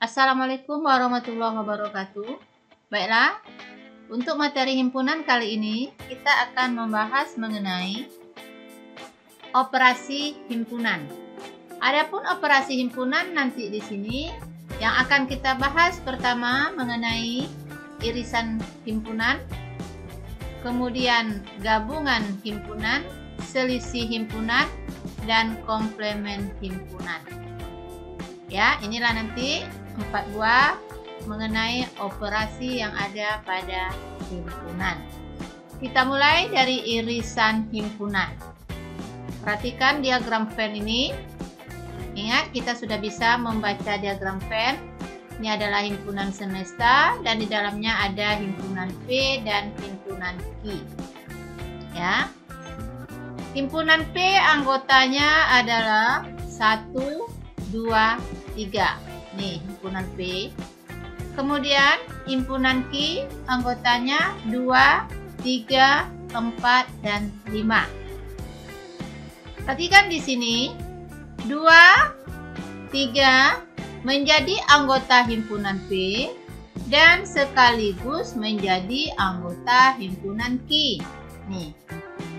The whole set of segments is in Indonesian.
Assalamualaikum warahmatullahi wabarakatuh. Baiklah, untuk materi himpunan kali ini kita akan membahas mengenai operasi himpunan. Adapun operasi himpunan nanti di sini yang akan kita bahas pertama mengenai irisan himpunan, kemudian gabungan himpunan, selisih himpunan, dan komplement himpunan. Ya, inilah nanti 4 buah mengenai operasi yang ada pada himpunan. Kita mulai dari irisan himpunan. Perhatikan diagram Venn ini. Ingat, kita sudah bisa membaca diagram Venn. Ini adalah himpunan semesta dan di dalamnya ada himpunan P dan himpunan Q. Ya. Himpunan P anggotanya adalah 1, 2, 3. Nih, himpunan P. Kemudian himpunan Q anggotanya 2, 3, 4, dan 5. Perhatikan di sini 2, 3 menjadi anggota himpunan P dan sekaligus menjadi anggota himpunan Q. Nih.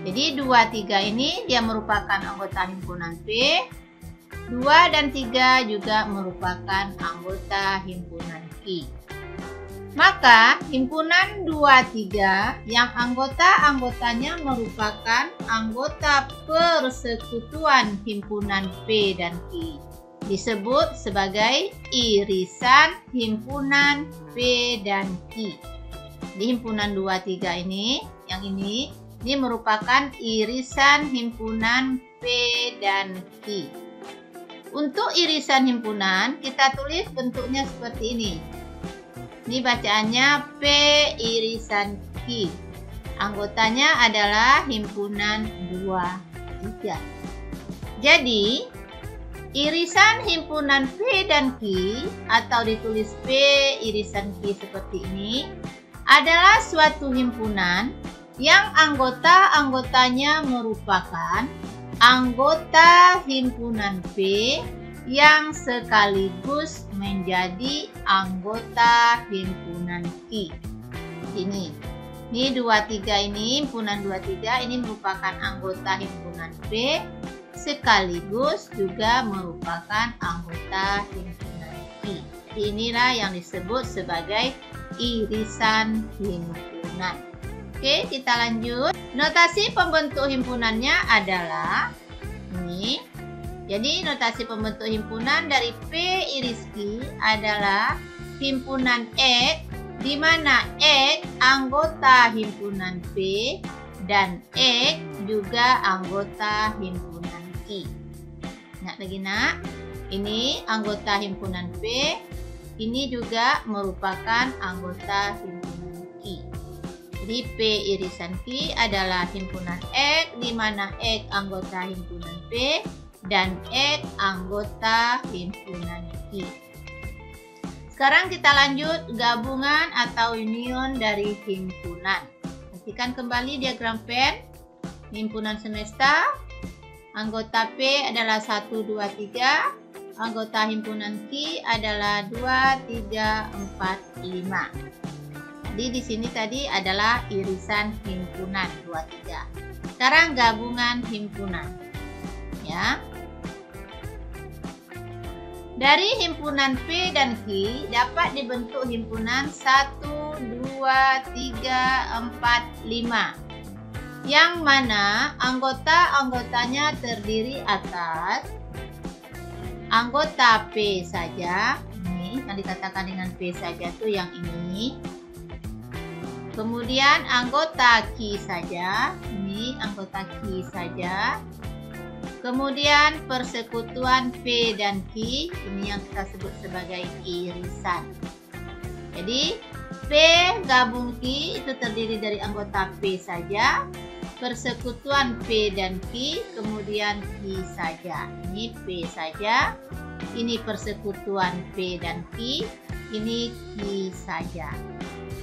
Jadi 2, 3 ini dia merupakan anggota himpunan P. 2 dan 3 juga merupakan anggota himpunan Q. Maka himpunan 2, 3 yang anggotanya merupakan anggota persekutuan himpunan P dan Q disebut sebagai irisan himpunan P dan Q. Di himpunan 2, 3 ini, yang ini merupakan irisan himpunan P dan Q. Untuk irisan himpunan, kita tulis bentuknya seperti ini. Ini bacaannya P irisan Q. Anggotanya adalah himpunan 2, 3. Jadi, irisan himpunan P dan Q, atau ditulis P irisan Q seperti ini, adalah suatu himpunan yang anggotanya merupakan anggota himpunan P yang sekaligus menjadi anggota himpunan Q. Ini 2, 3 ini, himpunan 2, 3 ini merupakan anggota himpunan P sekaligus juga merupakan anggota himpunan Q. Inilah yang disebut sebagai irisan himpunan. Oke, kita lanjut. Notasi pembentuk himpunannya adalah ini. Jadi notasi pembentuk himpunan dari P iris Q adalah himpunan X, di mana X anggota himpunan P dan X juga anggota himpunan Q. Ingat lagi nak, ini anggota himpunan P, ini juga merupakan anggota himpunan Q. Jadi P irisan Q adalah himpunan X, di mana X anggota himpunan P dan X anggota himpunan Q. Sekarang kita lanjut gabungan atau union dari himpunan. Perhatikan kembali diagram Venn. Himpunan semesta, anggota P adalah 1, 2, 3. Anggota himpunan Q adalah 2, 3, 4, 5. Jadi di sini tadi adalah irisan himpunan 2, 3. Sekarang gabungan himpunan. Ya. Dari himpunan P dan Q dapat dibentuk himpunan 1, 2, 3, 4, 5. Yang mana anggotanya terdiri atas anggota P saja. Ini yang dikatakan dengan P saja tuh yang ini. Kemudian anggota Q saja, ini anggota Q saja. Kemudian persekutuan P dan Q, ini yang kita sebut sebagai irisan. Jadi P gabung Q itu terdiri dari anggota P saja, persekutuan P dan Q, kemudian Q saja. Ini P saja, ini persekutuan P dan Q, ini Q saja.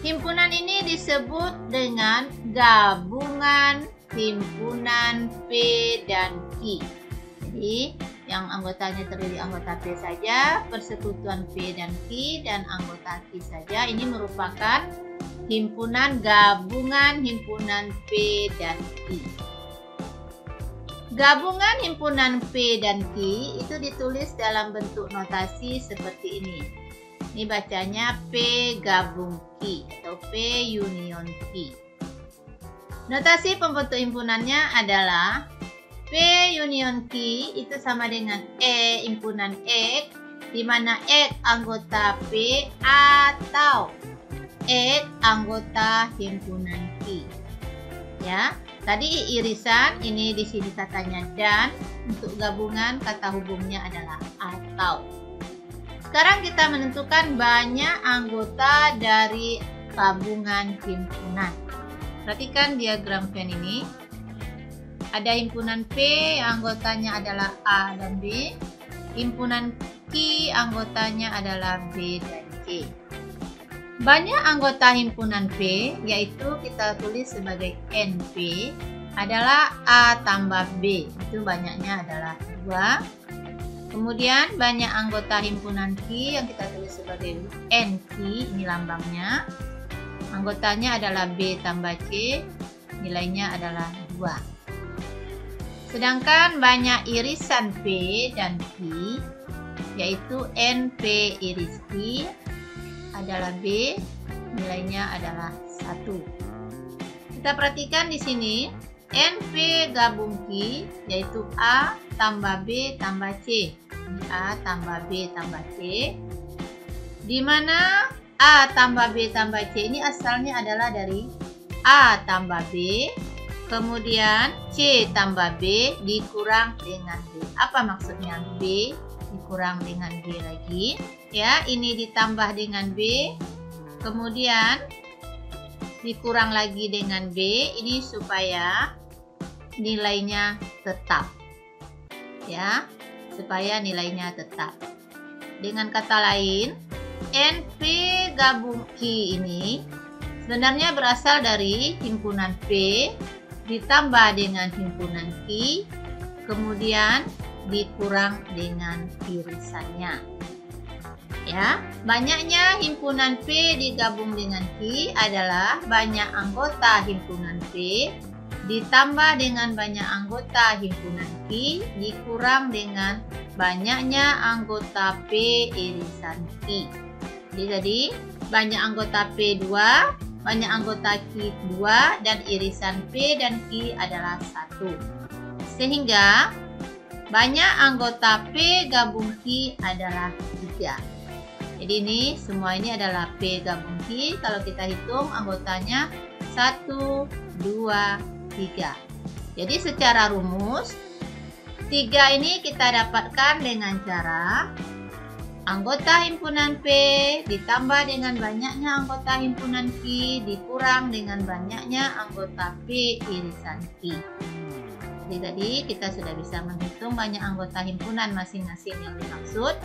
Himpunan ini disebut dengan gabungan himpunan P dan Q. Jadi yang anggotanya terdiri anggota P saja, persekutuan P dan Q, dan anggota Q saja. Ini merupakan himpunan gabungan himpunan P dan Q. Gabungan himpunan P dan Q itu ditulis dalam bentuk notasi seperti ini. Ini bacanya P gabung Q atau P union Q. Notasi pembentuk himpunannya adalah P union Q itu sama dengan E himpunan X, di mana X anggota P atau X anggota himpunan Q. Ya, tadi irisan, ini di sini katanya dan, untuk gabungan kata hubungnya adalah atau. Sekarang kita menentukan banyak anggota dari gabungan himpunan. Perhatikan diagram Venn ini. Ada himpunan P, anggotanya adalah A dan B. Himpunan Q, anggotanya adalah B dan C. Banyak anggota himpunan P, yaitu kita tulis sebagai NP, adalah A tambah B. Itu banyaknya adalah 2. Kemudian banyak anggota himpunan Q yang kita tulis sebagai NQ, ini lambangnya. Anggotanya adalah B tambah C, nilainya adalah 2. Sedangkan banyak irisan P dan Q, yaitu NP iris Q adalah B, nilainya adalah 1. Kita perhatikan di sini, NP gabung Q, yaitu A tambah B tambah C. Ini A tambah B tambah C, di mana A tambah B tambah C ini asalnya adalah dari A tambah B, kemudian C tambah B dikurang dengan B. Apa maksudnya B dikurang dengan B lagi? Ya, ini ditambah dengan B, kemudian dikurang lagi dengan B. Ini supaya nilainya tetap. Ya, supaya nilainya tetap. Dengan kata lain, NP gabung Q ini sebenarnya berasal dari himpunan P ditambah dengan himpunan Q, kemudian dikurang dengan irisannya. Ya, banyaknya himpunan P digabung dengan Q adalah banyak anggota himpunan P ditambah dengan banyak anggota himpunan Q dikurang dengan banyaknya anggota P irisan Q. Jadi banyak anggota P 2, banyak anggota Q 2, dan irisan P dan Q adalah 1. Sehingga banyak anggota P gabung Q adalah 3. Jadi ini semua ini adalah P gabung Q. Kalau kita hitung anggotanya 1, 2, 3. Jadi secara rumus 3 ini kita dapatkan dengan cara anggota himpunan P ditambah dengan banyaknya anggota himpunan Q dikurang dengan banyaknya anggota P irisan Q. Jadi tadi kita sudah bisa menghitung banyak anggota himpunan masing-masing yang dimaksud.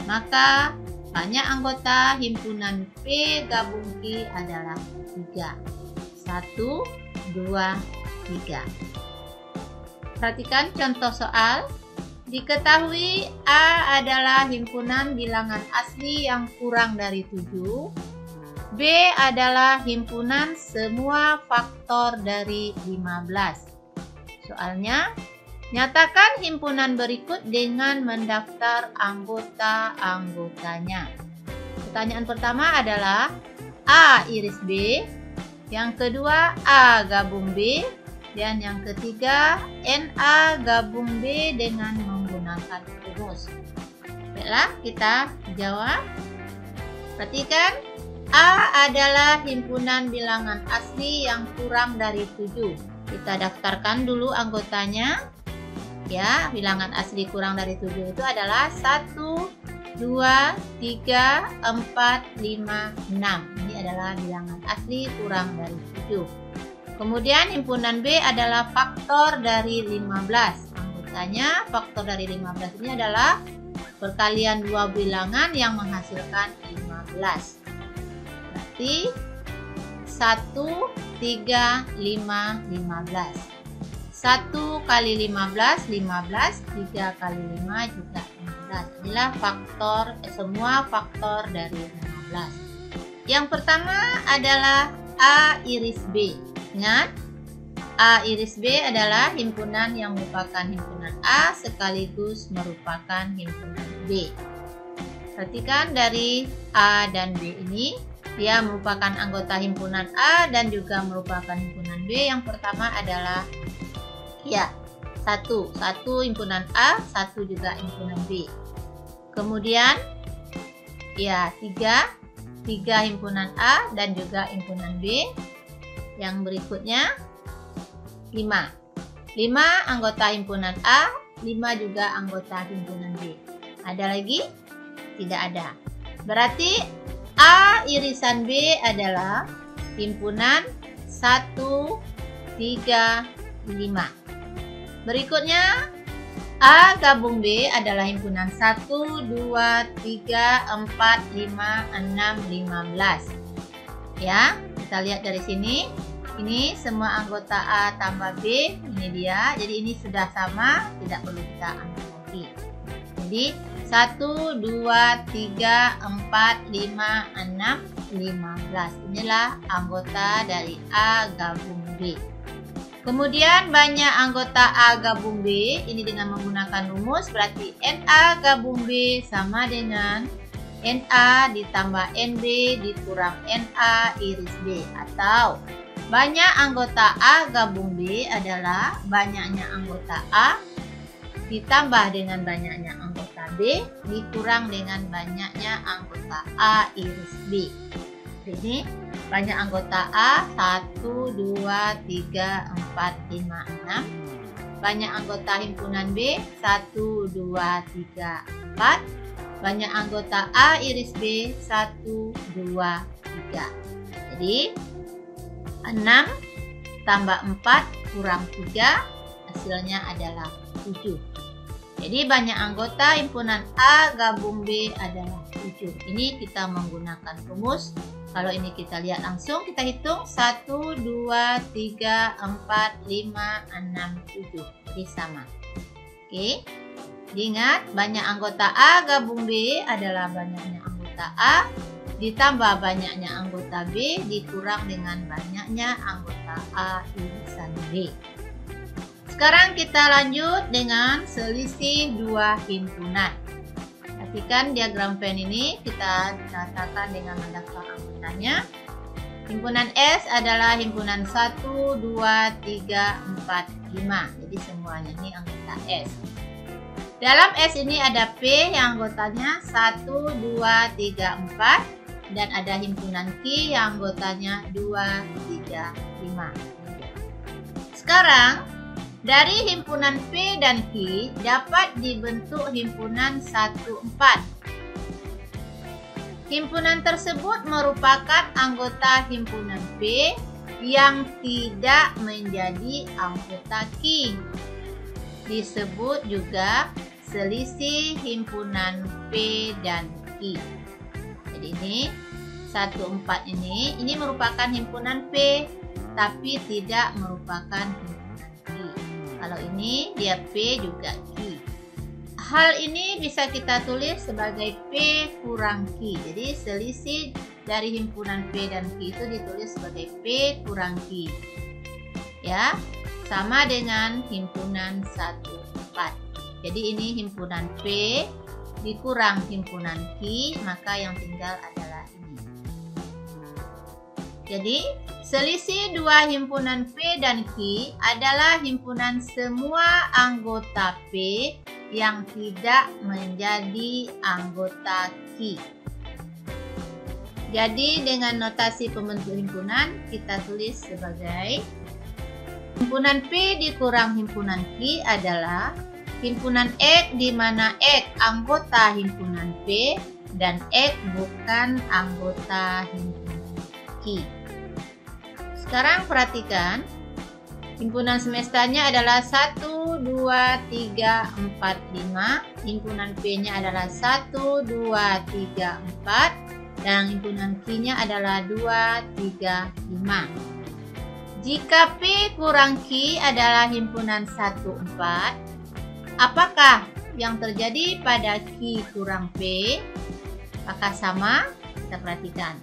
Maka banyak anggota himpunan P gabung Q adalah 3. 1, 2, 3. Perhatikan contoh soal. Diketahui A adalah himpunan bilangan asli yang kurang dari 7. B adalah himpunan semua faktor dari 15. Soalnya, nyatakan himpunan berikut dengan mendaftar anggota-anggotanya. Pertanyaan pertama adalah A iris B, yang kedua A gabung B, dan yang ketiga NA gabung B dengan menggunakan rumus. Baiklah, kita jawab. Perhatikan, A adalah himpunan bilangan asli yang kurang dari 7. Kita daftarkan dulu anggotanya. Ya, bilangan asli kurang dari 7 itu adalah 1, 2, 3, 4, 5, 6. Ini adalah bilangan asli kurang dari 7. Kemudian himpunan B adalah faktor dari 15. Anggotanya faktor dari 15 ini adalah perkalian dua bilangan yang menghasilkan 15. Berarti 1, 3, 5, 15. 1 kali 15, 15, 3 kali 5 juga 15. Inilah semua faktor dari 15. Yang pertama adalah A iris B. Ingat, A iris B adalah himpunan yang merupakan himpunan A sekaligus merupakan himpunan B. Perhatikan dari A dan B ini, dia merupakan anggota himpunan A dan juga merupakan himpunan B. Yang pertama adalah satu himpunan A, satu juga himpunan B. Kemudian tiga himpunan A dan juga himpunan B. Yang berikutnya 5 anggota himpunan A, 5 juga anggota himpunan B. Ada lagi? Tidak ada. Berarti A irisan B adalah himpunan 1, 3, 5. Berikutnya A gabung B adalah himpunan 1, 2, 3, 4, 5, 6, 15. Ya, kita lihat dari sini. Ini semua anggota A tambah B, ini dia. Jadi ini sudah sama, tidak perlu kita ambil lagi. Jadi 1, 2, 3, 4, 5, 6, 15. Inilah anggota dari A gabung B. Kemudian banyak anggota A gabung B, ini dengan menggunakan rumus, berarti NA gabung B sama dengan NA ditambah NB dikurang NA iris B. Atau banyak anggota A gabung B adalah banyaknya anggota A ditambah dengan banyaknya anggota B dikurang dengan banyaknya anggota A iris B. Ini banyak anggota A 1, 2, 3, 4, 5, 6. Banyak anggota himpunan B 1, 2, 3, 4. Banyak anggota A iris B 1, 2, 3. Jadi 6 tambah 4 kurang 3, hasilnya adalah 7. Jadi banyak anggota himpunan A gabung B adalah 7. Ini kita menggunakan rumus. Kalau ini kita lihat langsung, kita hitung 1, 2, 3, 4, 5, 6, 7. Jadi sama. Oke. Diingat, banyak anggota A gabung B adalah banyaknya anggota A ditambah banyaknya anggota B dikurang dengan banyaknya anggota A irisan B. Sekarang kita lanjut dengan selisih dua himpunan. Perhatikan diagram Venn ini, kita katakan dengan mendaftar anggotanya. Himpunan S adalah himpunan 1, 2, 3, 4, 5. Jadi semuanya ini anggota S. Dalam S ini ada P yang anggotanya 1, 2, 3, 4. Dan ada himpunan Q yang anggotanya 2, 3, 5. Sekarang, dari himpunan P dan Q dapat dibentuk himpunan 1, 4. Himpunan tersebut merupakan anggota himpunan P yang tidak menjadi anggota Q. Disebut juga selisih himpunan P dan Q. Jadi ini 1, 4 ini merupakan himpunan P tapi tidak merupakan himpunan Q. Kalau ini dia P juga Q. Hal ini bisa kita tulis sebagai P kurang Q. Jadi selisih dari himpunan P dan Q itu ditulis sebagai P kurang Q. Ya, sama dengan himpunan 1, 4. Jadi ini himpunan P dikurang himpunan Q, maka yang tinggal adalah ini. Jadi, selisih dua himpunan P dan Q adalah himpunan semua anggota P yang tidak menjadi anggota Q. Jadi, dengan notasi pembentuk himpunan, kita tulis sebagai himpunan P dikurang himpunan Q adalah himpunan X di mana X anggota himpunan P dan X bukan anggota himpunan Q. Sekarang perhatikan, himpunan semestanya adalah 1, 2, 3, 4, 5. Himpunan P-nya adalah 1, 2, 3, 4. Dan himpunan Q-nya adalah 2, 3, 5. Jika P kurang Q adalah himpunan 1, 4, apakah yang terjadi pada Q kurang P? Apakah sama? Kita perhatikan.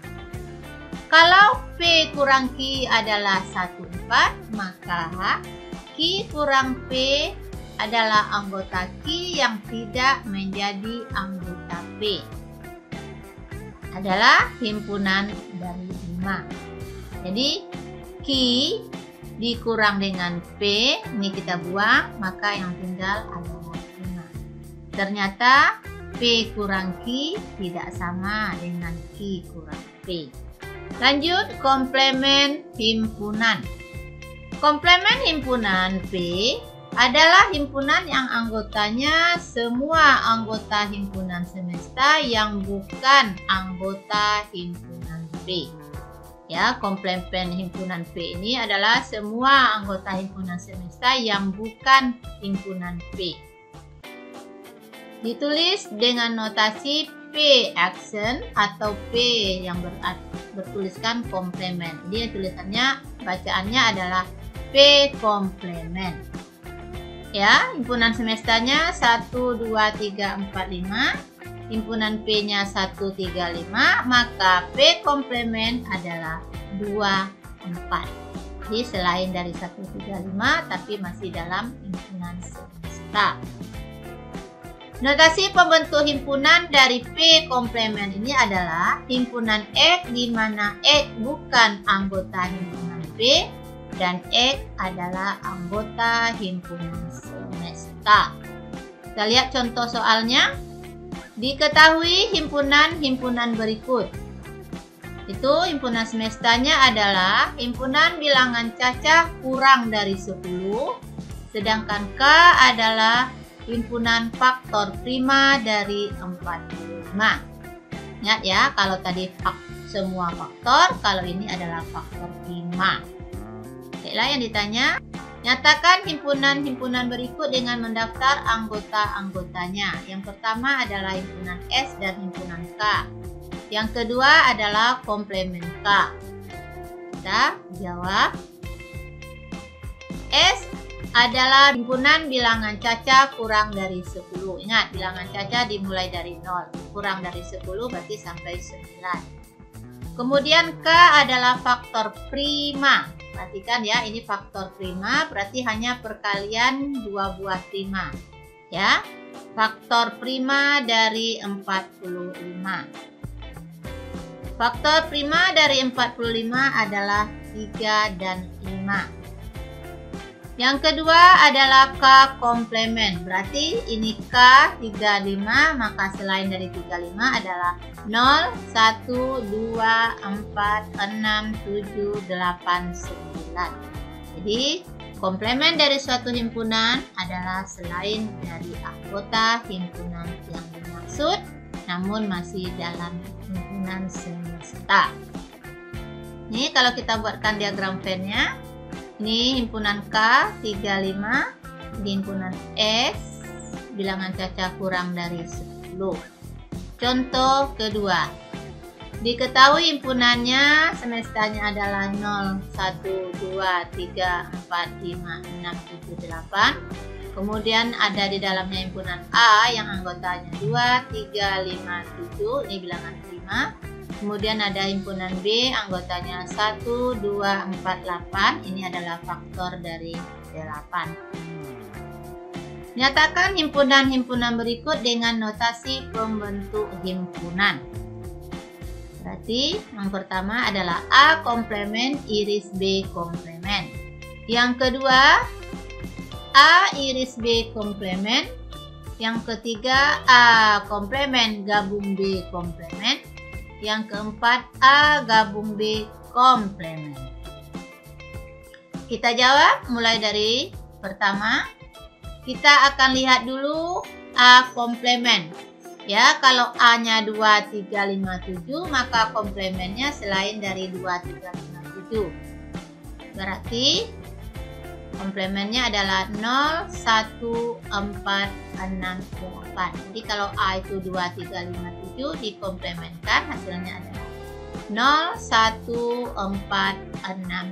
Kalau P kurang Q adalah 1, 4, maka Q kurang P adalah anggota Q yang tidak menjadi anggota P. Adalah himpunan dari 5. Jadi Q dikurang dengan P, ini kita buang, maka yang tinggal adalah 5. Ternyata P kurang Q tidak sama dengan Q kurang P. Lanjut, komplemen himpunan. Komplemen himpunan P adalah himpunan yang anggotanya semua anggota himpunan semesta yang bukan anggota himpunan P. Ya, komplemen himpunan P ini adalah semua anggota himpunan semesta yang bukan himpunan P. Ditulis dengan notasi P aksen atau P yang bertuliskan komplemen. Dia tulisannya, bacaannya adalah P komplemen. Ya, himpunan semestanya 1, 2, 3, 4, 5. Himpunan P-nya 1, 3, 5. Maka P komplemen adalah 2, 4. Jadi selain dari 1, 3, 5, tapi masih dalam himpunan semesta. Notasi pembentuk himpunan dari P komplemen ini adalah himpunan X, di mana X bukan anggota himpunan P dan X adalah anggota himpunan semesta. Kita lihat contoh soalnya. Diketahui himpunan-himpunan berikut. Itu himpunan semestanya adalah himpunan bilangan cacah kurang dari 10, sedangkan K adalah himpunan faktor prima dari 45. Ingat ya, kalau tadi semua faktor, kalau ini adalah faktor prima. Baiklah, yang ditanya, nyatakan himpunan-himpunan berikut dengan mendaftar anggota-anggotanya. Yang pertama adalah himpunan S dan himpunan K. Yang kedua adalah komplemen K. Kita jawab. S adalah himpunan bilangan cacah kurang dari 10. Ingat, bilangan cacah dimulai dari 0. Kurang dari 10 berarti sampai 9. Kemudian K adalah faktor prima. Perhatikan ya, ini faktor prima, berarti hanya perkalian 2 buah prima. Ya, faktor prima dari 45. Faktor prima dari 45 adalah 3 dan 5. Yang kedua adalah K komplemen. Berarti ini K 35, maka selain dari 35 adalah 0, 1, 2, 4, 6, 7, 8, 9. Jadi komplemen dari suatu himpunan adalah selain dari anggota himpunan yang dimaksud, namun masih dalam himpunan semesta. Ini kalau kita buatkan diagram Venn-nya. Ini himpunan K 35, ini himpunan S, bilangan cacah kurang dari 10. Contoh kedua, diketahui himpunannya semestanya adalah 0, 1, 2, 3, 4, 5, 6, 7, 8. Kemudian ada di dalamnya himpunan A yang anggotanya 2, 3, 5, 7, ini bilangan prima. Kemudian ada himpunan B, anggotanya 1, 2, 4, 8. Ini adalah faktor dari 8. Nyatakan himpunan-himpunan berikut dengan notasi pembentuk himpunan. Berarti yang pertama adalah A komplemen iris B komplemen. Yang kedua, A iris B komplemen. Yang ketiga, A komplemen gabung B komplemen. Yang keempat, A gabung B komplemen. Kita jawab mulai dari pertama. Kita akan lihat dulu A komplemen. Ya, kalau A-nya 2, 3, 5, 7, maka komplemennya selain dari 2, 3, 5, 7. Berarti komplemennya adalah 0, 1, 4, 6, 8. Jadi kalau A itu 2, 3, 5, 7 dikomplemenkan hasilnya adalah 0, 1, 4, 6,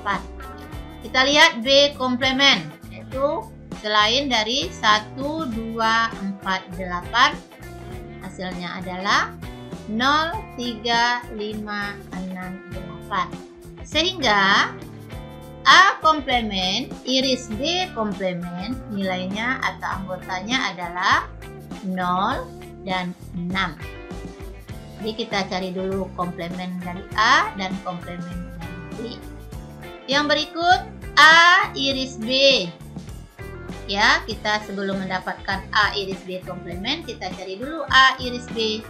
8. Kita lihat B komplement, yaitu selain dari 1, 2, 4, 8, hasilnya adalah 0, 3, 5, 6, 8. Sehingga A komplement iris B komplement nilainya atau anggotanya adalah 0 dan 6. Jadi kita cari dulu komplement dari A dan komplement dari B. Yang berikut A iris B. Ya, kita sebelum mendapatkan A iris B komplement, kita cari dulu A iris B.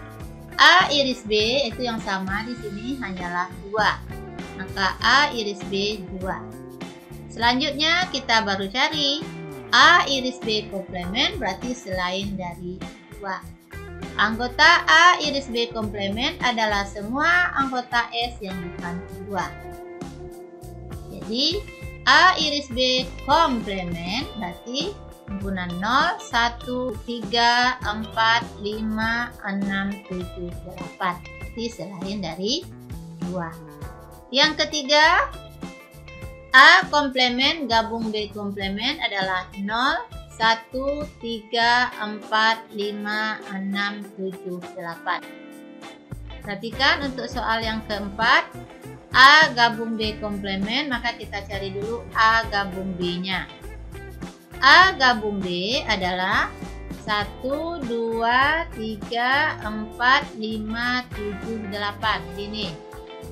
A iris B itu yang sama di sini hanyalah 2. Maka A iris B 2. Selanjutnya kita baru cari A iris B komplement, berarti selain dari 2. Anggota A iris B komplement adalah semua anggota S yang bukan 2. Jadi A iris B komplement berarti himpunan 0, 1, 3, 4, 5, 6, 7, 8. Berarti selain dari 2. Yang ketiga, A komplement gabung B komplement adalah 0, 1, 3, 4, 5, 6, 7, 8. Perhatikan untuk soal yang keempat, A gabung B komplement, maka kita cari dulu A gabung B-nya. A gabung B adalah 1, 2, 3, 4, 5, 7, 8.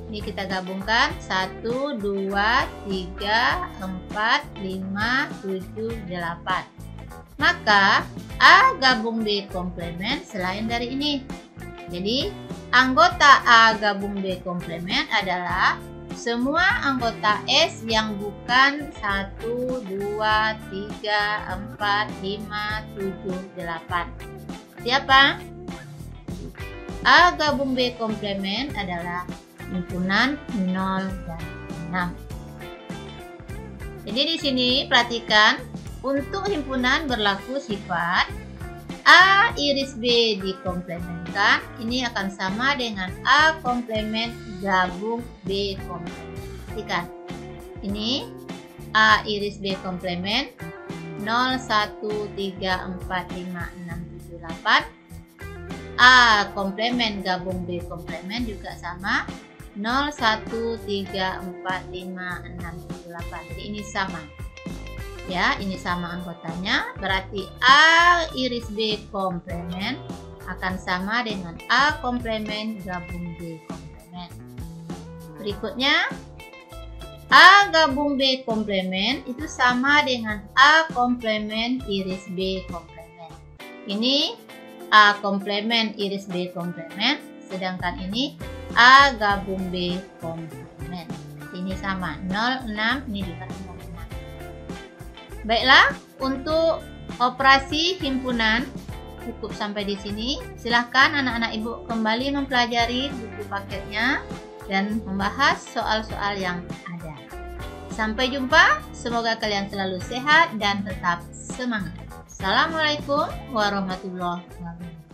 Ini kita gabungkan 1, 2, 3, 4, 5, 7, 8. Maka A gabung B komplement selain dari ini. Jadi anggota A gabung B komplement adalah semua anggota S yang bukan 1, 2, 3, 4, 5, 7, 8. Siapa? A gabung B komplement adalah himpunan 0 dan 6. Jadi di sini perhatikan untuk himpunan berlaku sifat A iris B dikomplementkan, ini akan sama dengan A komplement gabung B komplement. Perhatikan, ini A iris B komplement 0, 1, 3, 4, 5, 6, 7, 8. A komplement gabung B komplement juga sama 0, 1, 3, 4, 5, 6, 7, 8. Jadi ini sama. Ya, ini sama anggotanya. Berarti A iris B komplement akan sama dengan A komplement gabung B komplement. Berikutnya, A gabung B komplement itu sama dengan A komplement iris B komplement. Ini A komplement iris B komplement, sedangkan ini A gabung B komplement. Ini sama 0, 6, ini juga 0, 6. Baiklah, untuk operasi himpunan cukup sampai di sini. Silahkan anak-anak ibu kembali mempelajari buku paketnya dan membahas soal-soal yang ada. Sampai jumpa, semoga kalian selalu sehat dan tetap semangat. Assalamualaikum warahmatullahi wabarakatuh.